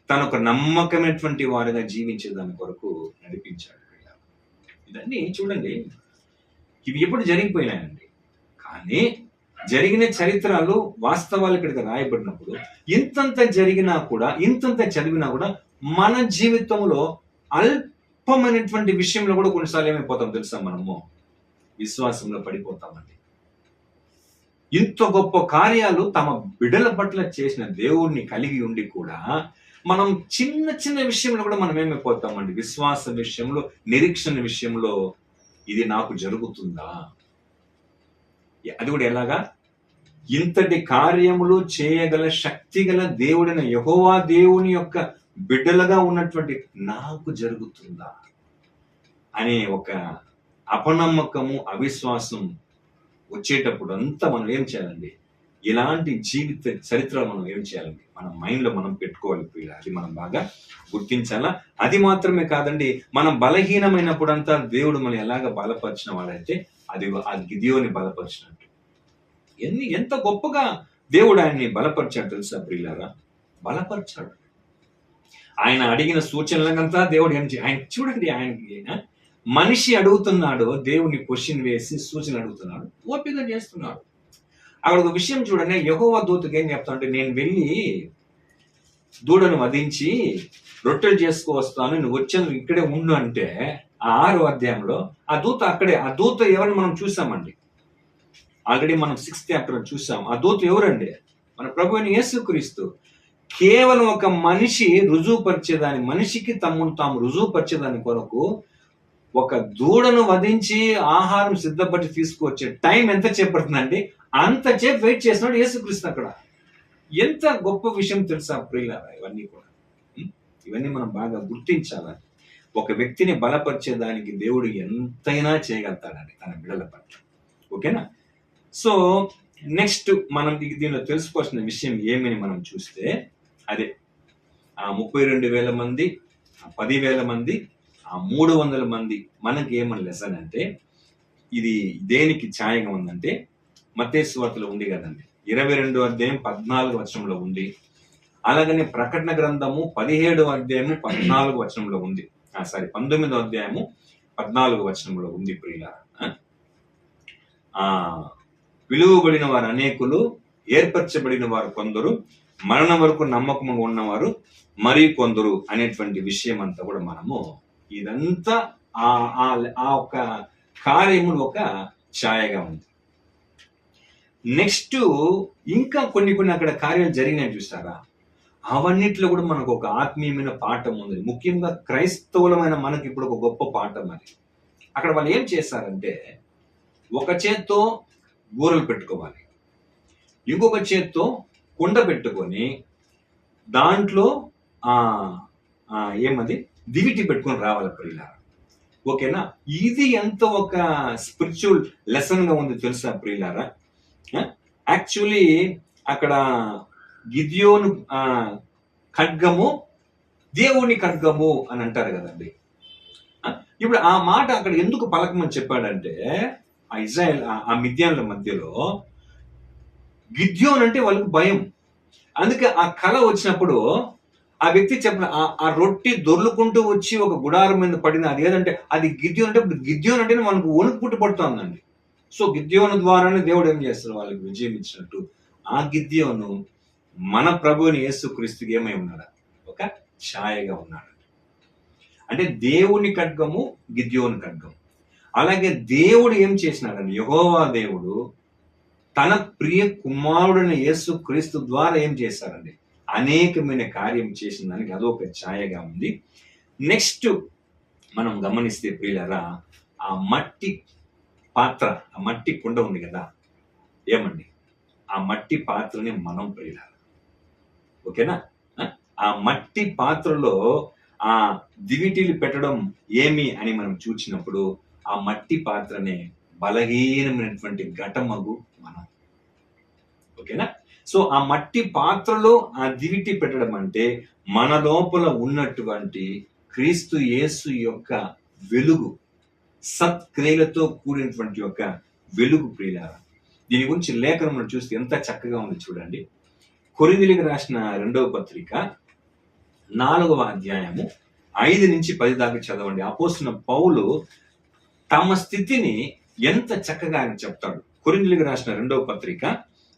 తన ఒక నమ్మకమైనటువంటి వారిగా జీవించే దాని కొరకు నడిపించాడు. ఇదన్నీ చూడండి, ఇవి ఎప్పుడు జరిగిపోయినాయండి. కానీ జరిగిన చరిత్రలు వాస్తవాలు ఇక్కడికి రాయబడినప్పుడు ఇంతంత జరిగినా కూడా, ఇంతంత చదివినా కూడా మన జీవితంలో అల్పమైనటువంటి విషయంలో కూడా కొన్నిసార్లు ఏమైపోతాం తెలుసా? మనము విశ్వాసంలో పడిపోతామండి. ఇంత గొప్ప కార్యాలు తమ బిడ్డల పట్ల చేసిన దేవుణ్ణి కలిగి ఉండి కూడా మనం చిన్న చిన్న విషయంలో కూడా మనం ఏమైపోతామండి? విశ్వాస విషయంలో, నిరీక్షణ విషయంలో ఇది నాకు జరుగుతుందా? అది కూడా ఎలాగా? ఇంతటి కార్యములు చేయగల శక్తి గల దేవుడైన యెహోవా దేవుని యొక్క బిడ్డలుగా ఉన్నటువంటి నాకు జరుగుతుందా అనే ఒక అపనమ్మకము, అవిశ్వాసం వచ్చేటప్పుడు అంతా మనం ఏం చేయాలండి? ఇలాంటి జీవిత చరిత్ర మనం ఏం చేయాలండి? మన మైండ్ లో మనం పెట్టుకోవాలి. అది మనం బాగా గుర్తించాలా. అది మాత్రమే కాదండి, మనం బలహీనమైనప్పుడు అంతా దేవుడు మనం ఎలాగ బలపరిచిన వాడంటే అది ఆ గిదియోని బలపరిచినట్టు. ఎంత గొప్పగా దేవుడు ఆయన్ని బలపరిచాడు తెలుసా ప్రియులారా? బలపరిచాడు. ఆయన అడిగిన సూచనలకంతా దేవుడు ఏం ఆయన చూడండి, ఆయనకి మనిషి అడుగుతున్నాడు, దేవుని క్వశ్చన్ వేసి సూచన అడుగుతున్నాడు, ఓపిక చేస్తున్నాడు. అక్కడ ఒక విషయం చూడండి, యెహోవా దూతకి ఏం చెప్తానంటే, నేను వెళ్ళి దూడను వధించి రొట్టెలు చేసుకువస్తాను, నువ్వు వచ్చేందుకు ఇక్కడే ఉండు అంటే, ఆ 6వ అధ్యాయంలో ఆ దూత అక్కడే, ఆ దూత ఎవరిని మనం చూసామండి, ఆల్రెడీ మనం 6th చాప్టర్ చూసాం. ఆ దూత ఎవరండి? మన ప్రభు అయిన యేసుక్రీస్తు. కేవలం ఒక మనిషి రుజువుపరిచేదాని, మనిషికి తమను తాము రుజువుపరిచేదాని కొరకు ఒక దూడను వధించి ఆహారం సిద్ధపరిచి తీసుకువచ్చే టైం ఎంత చేపడుతుందండి? అంతసేపు వెయిట్ చేసినాడు యేసుక్రీస్తు అక్కడ. ఎంత గొప్ప విషయం తెలుసా ప్రియులారా? ఇవన్నీ కూడా ఇవన్నీ మనం బాగా గుర్తించాలని. ఒక వ్యక్తిని బలపరిచేదానికి దేవుడు ఎంతైనా చేయగలుగుతాడని తన బిడ్డల పట్ల. ఓకేనా? సో నెక్స్ట్ మనం దీనిలో తెలుసుకోవాల్సిన విషయం ఏమని మనం చూస్తే, అదే ఆ 32,000 మంది, ఆ 10,000 మంది, ఆ 300 మంది మనకి ఏమని లెసన్ అంటే, ఇది దేనికి ఛాయగా ఉందంటే మత్తయి సువార్తలో ఉంది కదండి, 22వ అధ్యాయం 14వ వచనంలో ఉంది. అలాగనే ప్రకటన గ్రంథము 17వ అధ్యాయము 14వ వచనంలో ఉంది. 19వ అధ్యాయము 14వ వచనంలో ఉంది ప్రియులారా. పిలువబడిన వారు అనేకులు, ఏర్పరచబడిన వారు కొందరు, మరణం వరకు నమ్మకముగా ఉన్నవారు మరి కొందరు అనేటువంటి విషయం అంతా కూడా మనము ఇదంతా ఆ ఒక కార్యములు ఒక ఛాయగా ఉంది. నెక్స్ట్ ఇంకా కొన్ని అక్కడ కార్యాలు జరిగినాయి చూస్తారా, అవన్నిట్లో కూడా మనకు ఒక ఆత్మీయమైన పాఠం ఉంది. ముఖ్యంగా క్రైస్తవులమైన మనకి ఇప్పుడు ఒక గొప్ప పాఠం అది. అక్కడ వాళ్ళు ఏం చేస్తారంటే, ఒక చేత్తో బూరలు పెట్టుకోవాలి, ఇంకొక చేత్తో కుండ పెట్టుకొని దాంట్లో ఏమది దివిటి పెట్టుకొని రావాలి ప్రియులారా. ఓకేనా, ఇది ఎంత ఒక స్పిరిచువల్ లెసన్ గా ఉంది తెలుసా ప్రియులారా. యాక్చువల్లీ అక్కడ గిద్యోను ఖడ్గము దేవుని ఖడ్గము అని అంటారు కదండి. ఇప్పుడు ఆ మాట అక్కడ ఎందుకు పలకమని చెప్పాడంటే, ఆ ఇజ్రాయెల్ ఆ మిద్యానుల మధ్యలో గిద్యోన్ అంటే వాళ్ళకి భయం. అందుకే ఆ కళ వచ్చినప్పుడు ఆ వ్యక్తి చెప్పిన ఆ రొట్టి దొర్లుకుంటూ వచ్చి ఒక గుడారం మీద పడిన అది ఏదంటే అది గిద్యోన్ అంటే, గిద్యోన్ అంటే మనకు వణుకు పుట్టుపడుతుందండి. సో గిద్యోను ద్వారానే దేవుడు ఏం చేస్తారు, వాళ్ళకి విజయం ఇచ్చినట్టు ఆ గిద్యోను మన ప్రభువుని యేసుక్రీస్తుకి ఏమై ఉన్నాడు, ఒక ఛాయగా ఉన్నాడు. అంటే దేవుని ఖడ్గము గిద్యోను ఖడ్గం. అలాగే దేవుడు ఏం చేసినాడని, యెహోవా దేవుడు తన ప్రియ కుమారుడైన యేసుక్రీస్తు ద్వారా ఏం చేశారండి, అనేకమైన కార్యం చేసిన దానికి అదొక ఛాయగా ఉంది. నెక్స్ట్ మనం గమనిస్తే ప్రియులారా, ఆ మట్టి పాత్ర, ఆ మట్టి కుండ ఉంది కదా, ఏమండి ఆ మట్టి పాత్రని మనం ప్రియులారా. ఓకేనా, ఆ మట్టి పాత్రలో ఆ దివిటీలు పెట్టడం ఏమి అని మనం చూసినప్పుడు ఆ మట్టి పాత్రనే బలహీనమైనటువంటి ఘటమగు మనం. ఓకేనా, సో ఆ మట్టి పాత్రలో ఆ దివిటి పెట్టడం అంటే మన లోపల ఉన్నటువంటి క్రీస్తు యేసు యొక్క వెలుగు, సత్క్రియలతో కూడినటువంటి యొక్క వెలుగు ప్రియులారా. దీని గురించి లేఖనం చూస్తే ఎంత చక్కగా ఉంది చూడండి. కొరింథీయులకు రాసిన 2వ పత్రిక 4వ అధ్యాయము 5 నుంచి 10 దాకా చదవండి. అపోస్తలుడైన పౌలు తమ స్థితిని ఎంత చక్కగా ఆయన చెప్తాడు. కొరింథీయులకు రాసిన 2వ పత్రిక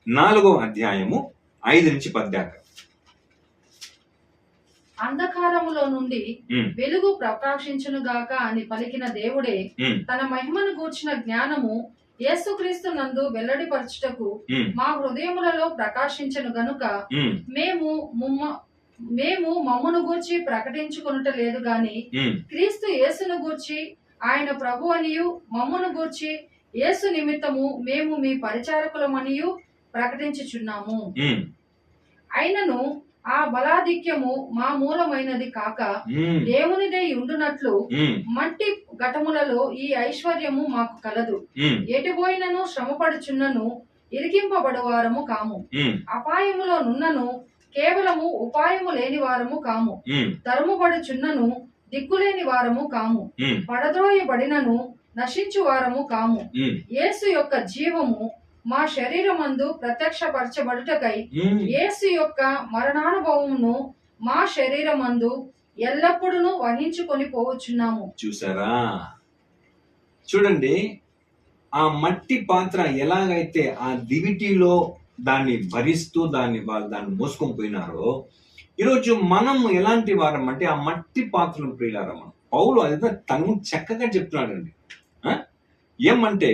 4వ అధ్యాయము 5 నుంచి 10 దాకా. అంధకారములో నుండి వెలుగు ప్రకాశించును గాక అని పలికిన దేవుడే తన మహిమను గూర్చిన జ్ఞానము యేసుక్రీస్తు నందు వెల్లడిపరచుటకు మా హృదయములలో ప్రకాశించను గనుక మేము మమ్మును గూర్చి ప్రకటించుకొనుట లేదు గాని క్రీస్తు యేసును గూర్చి ఆయన ప్రభు అనియు మమ్మును గూర్చి యేసు నిమిత్తము మేము మీ పరిచారకులమనియు ప్రకటించుచున్నాము. అయినను ఆ బలాధిక్యము మా మూలమైనది కాక దేవునిదై ఉండునట్లు మట్టి ఘటములలో ఈ ఐశ్వర్యము మాకు కలదు. ఎటుపోయినను శ్రమపడుచున్నను ఇరికింపబడువారము కాము, అపాయములో నున్నను కేవలము ఉపాయము లేని వారము కాము, తరుముబడుచున్నను దిక్కులేని వారము కాము, పడద్రోయబడినను నశించు వారము కాము. యేసు యొక్క జీవము మా శరీరమందు ప్రత్యక్షపరచబడుటకై యేసు యొక్క మరణానుభవమును మా శరీరమందు ఎల్లప్పుడూ వహించుకొని పోవచ్చున్నాము. చూసారా, చూడండి ఆ మట్టి పాత్ర ఎలాగైతే ఆ దివిటిలో దాన్ని భరిస్తూ దాన్ని మోసుకొని పోయినారో, ఈరోజు మనం ఎలాంటి వారం అంటే ఆ మట్టి పాత్రను ప్రియులారా. మనం పౌలు అది తను చక్కగా చెప్తున్నాడండి. ఏమంటే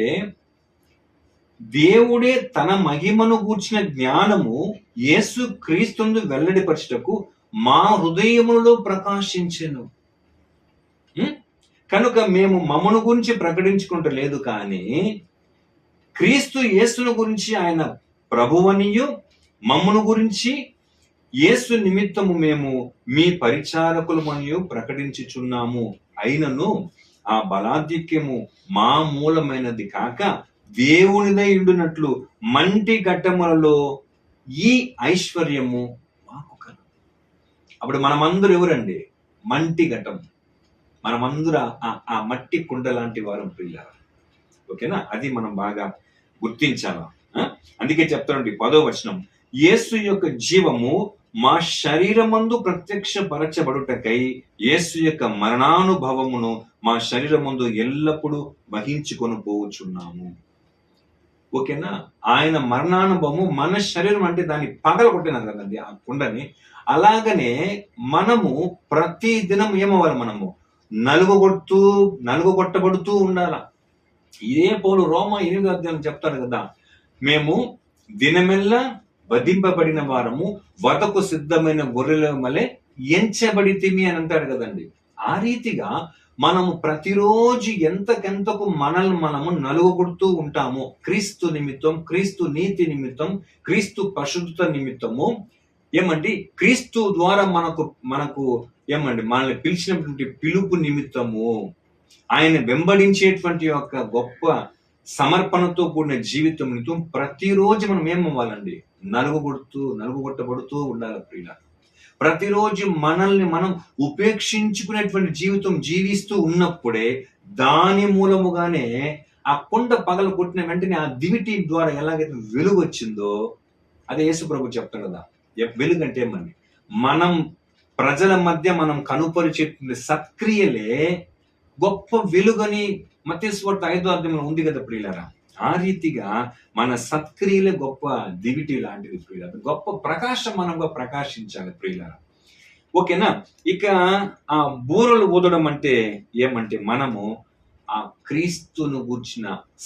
దేవుడే తన మహిమను గూర్చిన జ్ఞానము యేసు క్రీస్తును వెల్లడిపరచుటకు మా హృదయములో ప్రకాశించెను. కనుక మేము మమ్మను గురించి ప్రకటించుకుంటలేదు, కానీ క్రీస్తు యేసును గురించి ఆయన ప్రభువనియు మమ్మను గురించి యేసు నిమిత్తము మేము మీ పరిచారకులమనియు ప్రకటించుచున్నాము. అయినను ఆ బలాధిక్యము మా మూలమైనది కాక దేవునిదై ఉండునట్లు మంటి ఘట్టములలో ఈ ఐశ్వర్యము మాకు కలదు. అప్పుడు మనమందరూ ఎవరండి? మంటి ఘట్టం. మనమందరూ ఆ మట్టి కుండ లాంటి వారు ప్రియులారా. ఓకేనా, అది మనం బాగా గుర్తించాలా. అందుకే చెప్తానండి 10వ వచనం, యేసు యొక్క జీవము మా శరీరమందు ప్రత్యక్షపరచబడుటకై యేసు యొక్క మరణానుభవమును మా శరీరమందు ఎల్లప్పుడూ వహించుకొని పోవచ్చున్నాము. ఓకేనా? ఆయన మరణానుభవము మన శరీరం అంటే దాన్ని పగలగొట్టినారు కదండి ఆ కుండని. అలాగనే మనము ప్రతి దినం ఏమవ్వాలి? మనము నలుగుగొట్టబడుతూ ఉండాల. ఇదే పౌలు రోమా 8వ అధ్యాయం చెప్తాడు కదా, మేము దినమెల్లా వధింపబడిన వారము, వధకు సిద్ధమైన గొర్రెల వలె ఎంచబడితిమి అని అంటాడు కదండి. ఆ రీతిగా మనము ప్రతిరోజు ఎంతకెంతకు మనల్ని మనము నలుగుగొడుతూ ఉంటాము. క్రీస్తు నిమిత్తం, క్రీస్తు నీతి నిమిత్తం, క్రీస్తు పరిశుద్ధత నిమిత్తము. ఏమండి? క్రీస్తు ద్వారా మనకు ఏమండి మనల్ని పిలిచినటువంటి పిలుపు నిమిత్తము, ఆయన వెంబడించేటువంటి యొక్క గొప్ప సమర్పణతో కూడిన జీవితం నిమిత్తం ప్రతిరోజు మనం ఏమవ్వాలండి? నలుగుగొట్టబడుతూ ఉండాలి ప్రియుల. ప్రతిరోజు మనల్ని మనం ఉపేక్షించుకునేటువంటి జీవితం జీవిస్తూ ఉన్నప్పుడే దాని మూలముగానే ఆ కుండ పగలు కొట్టిన వెంటనే ఆ దివిటి ద్వారా ఎలాగైతే వెలుగు వచ్చిందో, అదే యేసు ప్రభు చెప్తాడు కదా, వెలుగు అంటే ఏమని? మనం ప్రజల మధ్య మనం కనుపరిచేటువంటి సత్క్రియలే గొప్ప వెలుగని మత్తయి సువార్త 5వ అధ్యాయంలో ఉంది కదా ప్రియులారా. ఆ రీతిగా మన సత్క్రియలే గొప్ప దివిటి లాంటిది ప్రియులారా. గొప్ప ప్రకాశమానంగా ప్రకాశించాలి ప్రియులారా. ఓకేనా? ఇక ఆ బూరలు ఊదడం అంటే ఏమంటే, మనము ఆ క్రీస్తును గూర్చిన,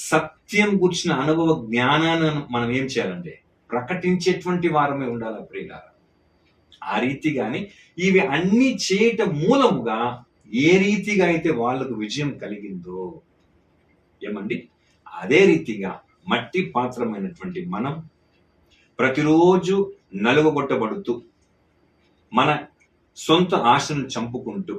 సత్యం గూర్చిన అనుభవ జ్ఞానాన్ని మనం ఏం చేయాలంటే ప్రకటించేటువంటి వారమే ఉండాలి ప్రియులారా. ఆ రీతిగాని ఇవి అన్ని చేయటం మూలముగా ఏ రీతిగా అయితే వాళ్ళకు విజయం కలిగిందో, ఏమండి, అదే రీతిగా మట్టి పాత్రమైనటువంటి మనం ప్రతిరోజు నలుగుగొట్టబడుతూ, మన సొంత ఆశను చంపుకుంటూ,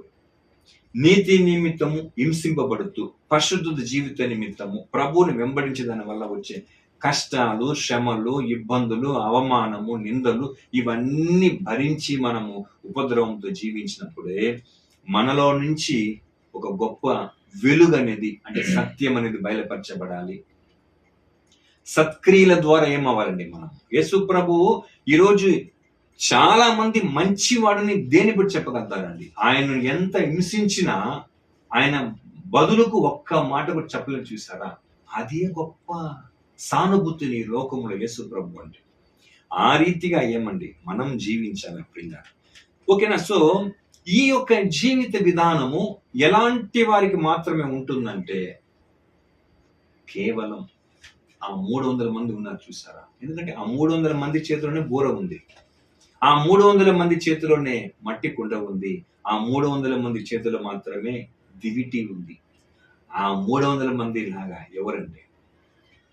నీతి నిమిత్తము హింసింపబడుతూ, పరిశుద్ధ జీవిత నిమిత్తము ప్రభువుని వెంబడించే దాని వల్ల వచ్చే కష్టాలు, శ్రమలు, ఇబ్బందులు, అవమానము, నిందలు ఇవన్నీ భరించి మనము ఉపద్రవంతో జీవించినప్పుడే మనలో నుంచి ఒక గొప్ప వెలుగు అనేది, అంటే సత్యం అనేది బయలుపరచబడాలి. సత్క్రియల ద్వారా ఏమవ్వాలండి మనం? యేసు ప్రభువు ఈరోజు చాలా మంది మంచివాడిని దేని బట్టి చెప్పగలుగుతారండి? ఆయన ఎంత హింసించినా ఆయన బదులుకు ఒక్క మాట కూడా చెప్పలేదు, చూసారా? అదే గొప్ప సానుభూతిని లోకంలో యేసు ప్రభు అంటే. ఆ రీతిగా ఏమండి మనం జీవించాలి ప్రియుల. ఓకేనా? సో ఈ యొక్క జీవిత విధానము ఎలాంటి వారికి మాత్రమే ఉంటుందంటే, కేవలం ఆ 300 మంది ఉన్నారు చూసారా? ఎందుకంటే ఆ 300 మంది చేతిలోనే బూర ఉంది, ఆ 300 మంది చేతిలోనే మట్టి కుండ ఉంది, ఆ 300 మంది చేతిలో మాత్రమే దివిటి ఉంది. ఆ 300 మంది లాగా ఎవరండి?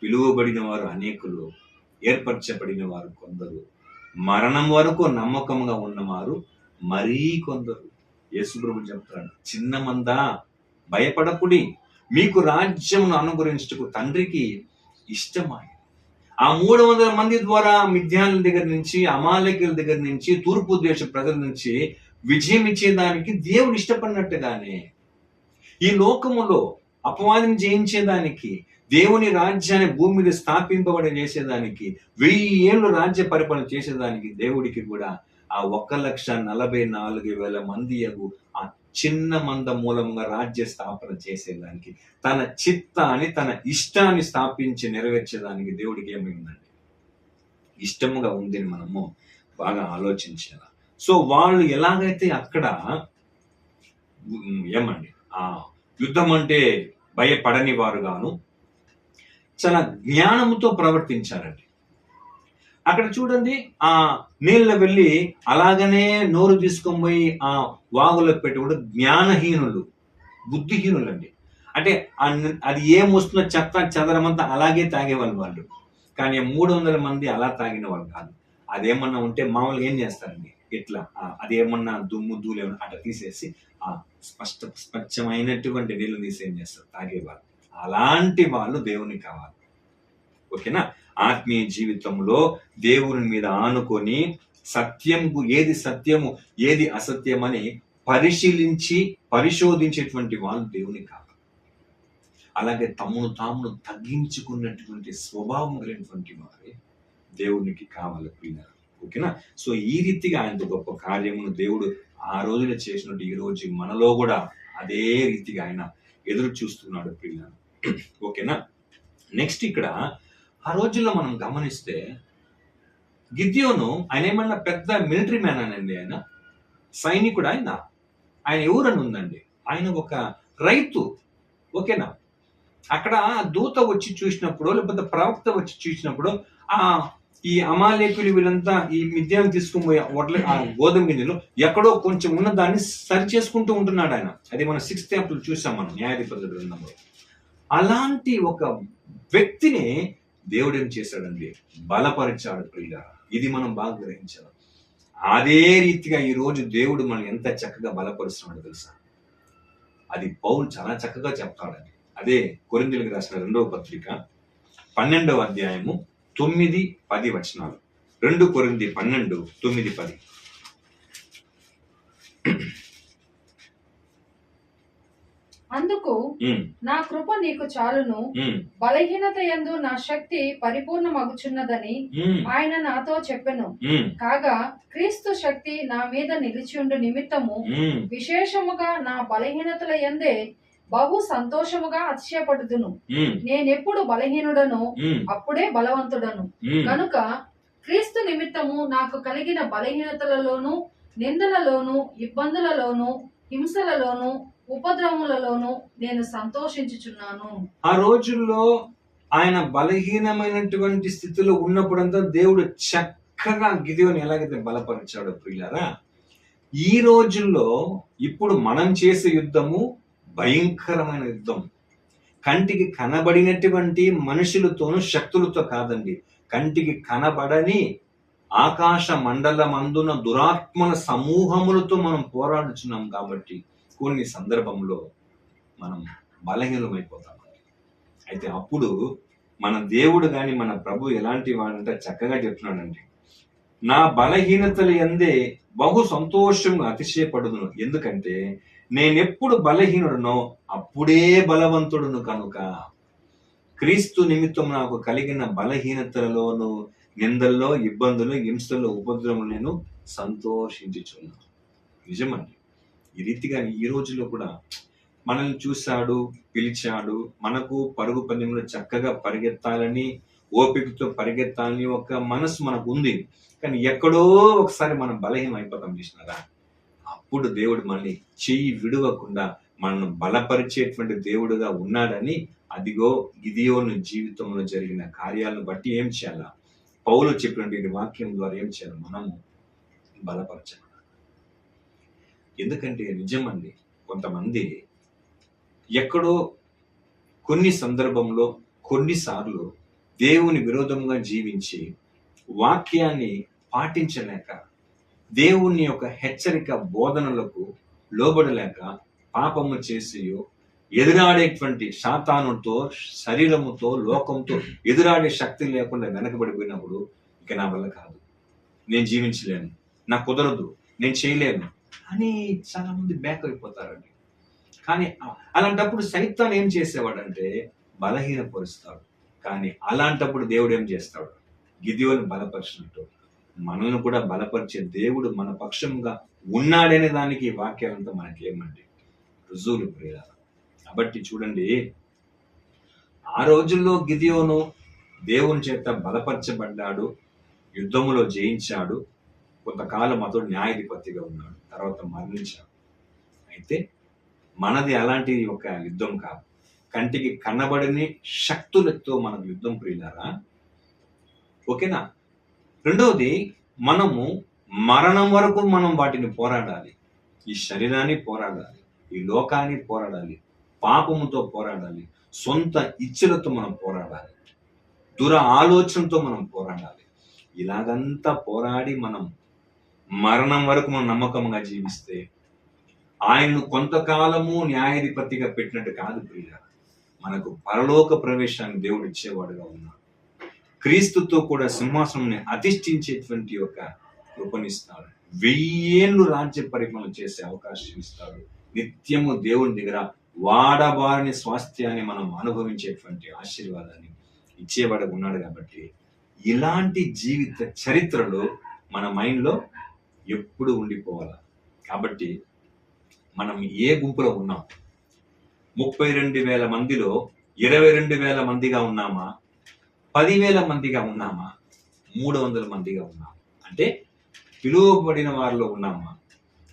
పిలువబడిన వారు అనేకులు, ఏర్పరచబడిన వారు కొందరు, మరణం వరకు నమ్మకంగా ఉన్నవారు మరీ కొందరు. యేసు ప్రభు చెప్తాడు, చిన్న మందా భయపడకుడి, మీకు రాజ్యమును అనుగ్రహించుటకు తండ్రికి ఇష్టమాయ. ఆ 300 మంది ద్వారా మిద్యానుల దగ్గర నుంచి, అమాలేకుల దగ్గర నుంచి, తూర్పు దేశ ప్రజల నుంచి విజయం ఇచ్చేదానికి దేవుడు ఇష్టపడినట్టుగానే ఈ లోకములో అపవాదిని జయించేదానికి, దేవుని రాజ్యాన్ని భూమి మీద స్థాపింపబడి చేసేదానికి, 1000 ఏళ్ళు రాజ్య పరిపాలన చేసేదానికి దేవుడికి కూడా ఆ 1,44,000 మంది ఆ చిన్న మంద మూలంగా రాజ్య స్థాపన చేసేదానికి, తన చిత్తాన్ని, తన ఇష్టాన్ని స్థాపించి నెరవేర్చేదానికి దేవుడికి ఏమైందండి? ఇష్టముగా ఉంది. మనము బాగా ఆలోచించాలి. సో వాళ్ళు ఎలాగైతే అక్కడ ఏమండి ఆ యుద్ధం అంటే భయపడని వారు గాను చాలా జ్ఞానముతో ప్రవర్తించారండి. అక్కడ చూడండి, ఆ నీళ్ళ వెళ్ళి అలాగనే నోరు తీసుకొని పోయి ఆ వాగులో పెట్టుకుంటే జ్ఞానహీనులు, బుద్ధిహీనులండి. అంటే అది ఏం వస్తుందో చెత్త చెదరమంతా అలాగే తాగేవాళ్ళు వాళ్ళు. కానీ 300 మంది అలా తాగిన వాళ్ళు కాదు. అదేమన్నా ఉంటే మామూలుగా ఏం చేస్తారండి, ఇట్లా అదేమన్నా దుమ్ము ధూళి ఏమన్నా అట్లా తీసేసి ఆ స్వచ్ఛమైనటువంటి నీళ్ళు తీసి ఏం చేస్తారు, తాగేవాళ్ళు. అలాంటి వాళ్ళు దేవునికి కావాలి. ఓకేనా? ఆత్మీయ జీవితంలో దేవుని మీద ఆనుకొని సత్యంకు, ఏది సత్యము ఏది అసత్యం అని పరిశోధించేటువంటి వాళ్ళు దేవుని కావాలి. అలాగే తామును తగ్గించుకున్నటువంటి స్వభావం కలిగినటువంటి వారే దేవునికి కావాలి ప్రియులారా. ఓకేనా. సో ఈ రీతిగా ఆయనతో గొప్ప కార్యమును దేవుడు ఆ రోజున చేసినట్టు ఈ రోజు మనలో కూడా అదే రీతిగా ఆయన ఎదురు చూస్తున్నాడు ప్రియులారా. ఓకేనా. నెక్స్ట్ ఇక్కడ ఆ రోజుల్లో మనం గమనిస్తే గిద్యోను ఆయన ఏమన్నా పెద్ద మిలిటరీ మ్యాన్ అనండి, ఆయన సైనికుడు, ఆయన ఎవరని ఉందండి, ఆయన ఒక రైతు. ఓకేనా. అక్కడ దూత వచ్చి చూసినప్పుడు లేకపోతే ప్రవక్త వచ్చి చూసినప్పుడు ఈ అమాలేకులు వీళ్ళంతా ఈ మిద్యాన్ని తీసుకుని పోయి ఆ గోధుమ గింజలు ఎక్కడో కొంచెం ఉన్న దాన్ని సరి చేసుకుంటూ ఉంటున్నాడు ఆయన. అది మనం 6th చాప్టర్ చూసాం మనం న్యాయాధిపతుల గ్రంథంలో. అలాంటి ఒక వ్యక్తిని దేవుడు ఏం చేశాడండి, బలపరిచాడు ప్రియులారా. ఇది మనం బాగా గ్రహించాలి. అదే రీతిగా ఈ రోజు దేవుడు మనం ఎంత చక్కగా బలపరుస్తున్నాడో తెలుసా. అది పౌలు చాలా చక్కగా చెప్తాడండి. అదే కొరింథీయులకు రాసిన 2వ పత్రిక 12వ అధ్యాయము 9-10 వచనాలు. 2 కొరింథీ 12:9-10. అందుకు నా కృప నీకు చాలును, బలహీనత యందు నా శక్తి పరిపూర్ణమగుచున్నదని ఆయన నాతో చెప్పెను. కాగా క్రీస్తు శక్తి నా మీద నిలిచియుండు నిమిత్తము విశేషముగా నా బలహీనతల యందే బహు సంతోషముగా అతిశయపడుదును. నేనెప్పుడు బలహీనుడను అప్పుడే బలవంతుడను. కనుక క్రీస్తు నిమిత్తము నాకు కలిగిన బలహీనతలలోను, నిందలలోను, ఇబ్బందులలోను, హింసలలోను, ఉపద్రవములలోను నేను సంతోషించుచున్నాను. ఆ రోజుల్లో ఆయన బలహీనమైనటువంటి స్థితిలో ఉన్నప్పుడంతా దేవుడు చక్కగా గిదెయోను ఎలాగైతే బలపరిచాడో ప్రియులారా, ఈ రోజుల్లో ఇప్పుడు మనం చేసే యుద్ధము భయంకరమైన యుద్ధం. కంటికి కనబడినటువంటి మనుషులతోనూ శక్తులతో కాదండి, కంటికి కనబడని ఆకాశ మండలమందున దురాత్మల సమూహములతో మనం పోరాడుచున్నాం. కాబట్టి కొన్ని సందర్భంలో మనం బలహీనమైపోతాం. అయితే అప్పుడు మన దేవుడు గాని మన ప్రభు ఎలాంటి వాడంటే చక్కగా చెప్తున్నాడండి, నా బలహీనతలు యందే బహు సంతోషంగా అతిశయపడుదును. ఎందుకంటే నేనెప్పుడు బలహీనుడునో అప్పుడే బలవంతుడును. కనుక క్రీస్తు నిమిత్తం నాకు కలిగిన బలహీనతలలోను, నిందల్లో, ఇబ్బందులు, హింసల్లో, ఉపద్రవం నేను సంతోషించుచున్నాను. నిజమండి. ఈ రీతిగా ఈ రోజుల్లో కూడా మనల్ని చూశాడు, పిలిచాడు, మనకు పరుగు పందెంలో చక్కగా పరిగెత్తాలని, ఓపికతో పరిగెత్తాలని ఒక మనసు మనకు ఉంది. కానీ ఎక్కడో ఒకసారి మనం బలహీనం అయిపోతాం చూసినారా. అప్పుడు దేవుడు మనల్ని చెయ్యి విడవకుండా మనల్ని బలపరిచేటువంటి దేవుడుగా ఉన్నాడని, అదిగో గిదెయోను జీవితంలో జరిగిన కార్యాలను బట్టి ఏం చేయాలా, పౌలు చెప్పినటువంటి వాక్యం ద్వారా ఏం చేయాలి, మనము బలపరచాలి. ఎందుకంటే నిజమండి, కొంతమంది ఎక్కడో కొన్ని సందర్భంలో కొన్నిసార్లు దేవుని విరోధంగా జీవించి వాక్యాన్ని పాటించలేక, దేవుని యొక్క హెచ్చరిక బోధనలకు లోబడలేక పాపము చేసి ఎదురాడేటువంటి సాతానుతో, శరీరముతో, లోకంతో ఎదురాడే శక్తి లేకుండా వెనకబడిపోయినప్పుడు ఇక నా వల్ల కాదు, నేను జీవించలేను, నాకు కుదరదు, నేను చేయలేను అని చాలా మంది బ్యాక్ అయిపోతారండి. కానీ అలాంటప్పుడు సైతాన్ ఏం చేసేవాడంటే బలహీనపరుస్తాడు. కానీ అలాంటప్పుడు దేవుడు ఏం చేస్తాడు, గిదెయోను బలపరిచినట్టు మనల్ని కూడా బలపరిచే దేవుడు మన పక్షంగా ఉన్నాడనే దానికి వాక్యాలంతా మనకి ఏమండి రుజువులు ప్రియులారా. కాబట్టి చూడండి, ఆ రోజుల్లో గిదెయోను దేవుని చేత బలపరచబడ్డాడు, యుద్ధములో జయించాడు, కొంతకాలం అతడు న్యాయాధిపతిగా ఉన్నాడు, తర్వాత మరణించాడు. అయితే మనది అలాంటి ఒక యుద్ధం కాదు, కంటికి కనబడని శక్తులతో మన యుద్ధం ప్రియులారా. ఓకేనా. రెండవది, మనము మరణం వరకు మనం వాటిని పోరాడాలి. ఈ శరీరాన్ని పోరాడాలి, ఈ లోకాన్ని పోరాడాలి, పాపముతో పోరాడాలి, సొంత ఇచ్చలతో మనం పోరాడాలి, దుర ఆలోచనతో మనం పోరాడాలి. ఇలాగంతా పోరాడి మనం మరణం వరకు మనం నమ్మకంగా జీవిస్తే ఆయన్ను కొంతకాలము న్యాయాధిపతిగా పెట్టినట్టు కాదు ప్రియులారా, మనకు పరలోక ప్రవేశాన్ని దేవుడు ఇచ్చేవాడుగా ఉన్నాడు. క్రీస్తుతో కూడా సింహాసనం అధిష్ఠించేటువంటి ఒక కృపనిస్తాడు. 1000 ఏళ్ళు రాజ్య పరిపాలన చేసే అవకాశం ఇస్తాడు. నిత్యము దేవుని దగ్గర వాడబారిని స్వాస్థ్యాన్ని మనం అనుభవించేటువంటి ఆశీర్వాదాన్ని ఇచ్చేవాడు ఉన్నాడు. కాబట్టి ఇలాంటి జీవిత చరిత్రలో మన మైండ్లో ఎప్పుడు ఉండిపోవాలి. కాబట్టి మనం ఏ గుంపులో ఉన్నాం? 32,000 మందిలో 22,000 మందిగా ఉన్నామా? 10,000 మందిగా ఉన్నామా? 300 మందిగా ఉన్నామా? అంటే పిలువబడిన వారిలో ఉన్నామా?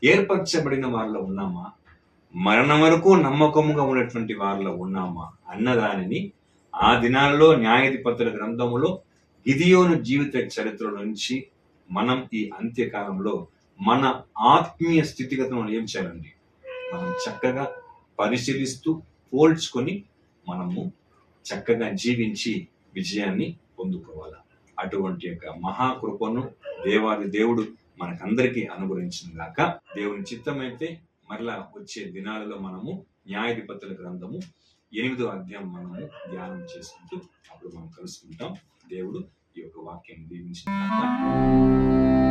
ఏర్పరచబడిన వారిలో ఉన్నామా? మరణం వరకు నమ్మకముగా ఉన్నటువంటి వారిలో ఉన్నామా అన్నదానిని ఆ దినాల్లో న్యాయాధిపతుల గ్రంథములో గిదియోను జీవిత చరిత్ర నుంచి మనం ఈ అంత్యకాలంలో మన ఆత్మీయ స్థితిగతులను ఏం చేయాలండి? మనం చక్కగా పరిశీలిస్తూ పోల్చుకొని మనము చక్కగా జీవించి విజయాన్ని పొందుకోవాలి. అటువంటి యొక్క మహాకృపను దేవాది దేవుడు మనకందరికీ అనుగ్రహించిన గాక. దేవుని చిత్తమైతే మరలా వచ్చే దినాలలో మనము న్యాయాధిపతుల గ్రంథము 8వ అధ్యాయం మనము ధ్యానం చేసుకుంటూ అప్పుడు మనం కలుసుకుంటాం. దేవుడు ఈ యొక్క వాక్యాన్ని దీవించిన గాక.